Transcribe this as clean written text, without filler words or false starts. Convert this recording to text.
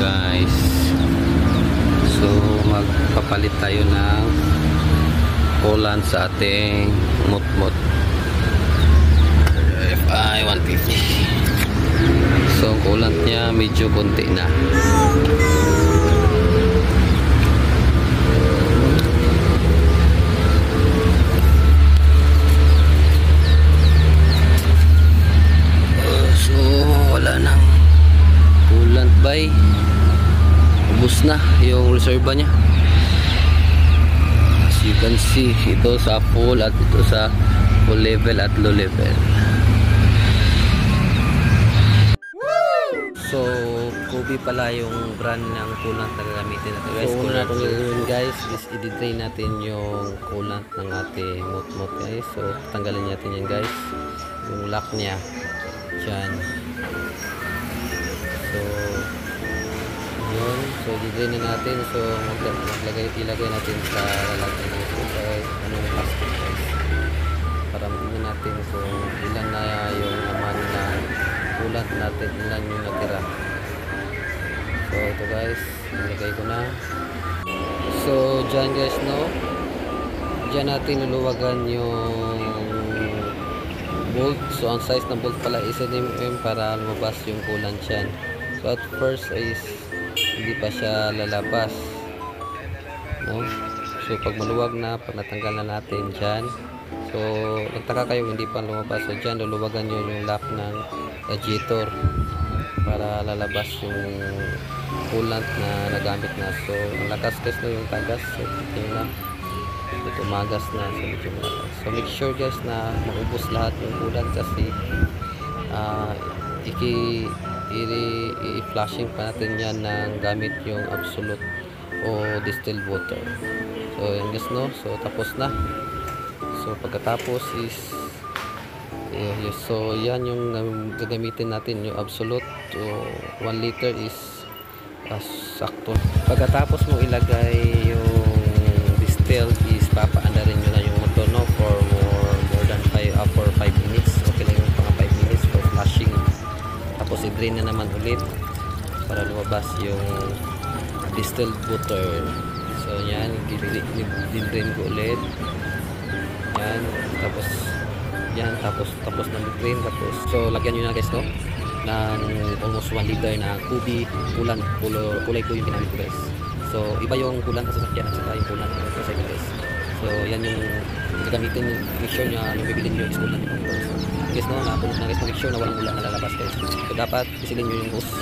guys, so magpapalit tayo ng coolant sa ating motmot FI 150. So coolant nya medyo konti na. So wala nang coolant bay, ubos na yung reserva nya. As you can see, ito sa full at ito sa full level at low level. So Kubi pala yung brand ng coolant na gagamitin natin guys. So una natin gagawin guys is i-drain natin yung coolant ng ating motmot guys. So tanggalin natin yan guys, yung lock nya dyan. So yun, so i-drain na natin. So ilagay natin sa lalagyan ng anong plastic guys, para matingnan natin kung ilan na yung laman ng coolant natin, ilan yung natira. So ito guys, ilagay ko na. So dyan guys, no, dyan natin luluwagan yung bolt. So ang size ng bolt pala is 1mm para lumabas yung coolant dyan. So at first is hindi pa siya lalabas, no? So pag maluwag na, pag natanggal na natin dyan, so nagtaka kayo hindi pa lumabas, so dyan luluwagan nyo yung lock ng radiator para lalabas yung coolant na nagamit na. So ang lakas guys na yung tagas, so tingnan lang, ito magas na, so medyo malakas. So make sure guys na maubos lahat yung coolant kasi i-flushing pa natin yan ng gamit yung absolute o distilled water. So yan guys, no, so tapos na. So pagkatapos is so yan yung gagamitin natin, yung absolute. So 1 liter is sakto. Pagkatapos mo ilagay yung distilled is papaandarin nyo na yung motor, no, for more than 5 minutes. Okay lang yung mga 5 minutes for flushing. Tapos i-drain na naman ulit para lumabas yung distilled water. So yan, i-drain ko ulit yan. Tapos yan, tapos na mag-drain. Tapos so lagyan nyo na guys, no, ng almost 1 liter na Kubi coolant. Kulay ko yung ginamit ko guys. So iba yung coolant sa sasakyan at saka yung coolant sa side guys. So yan yung gagamitin, make sure nyo yung bibilin nyo is coolant yung motor. So guys, no, napunod na guys, make sure na walang ulan na lalabas guys. So dapat isilin nyo yung hose.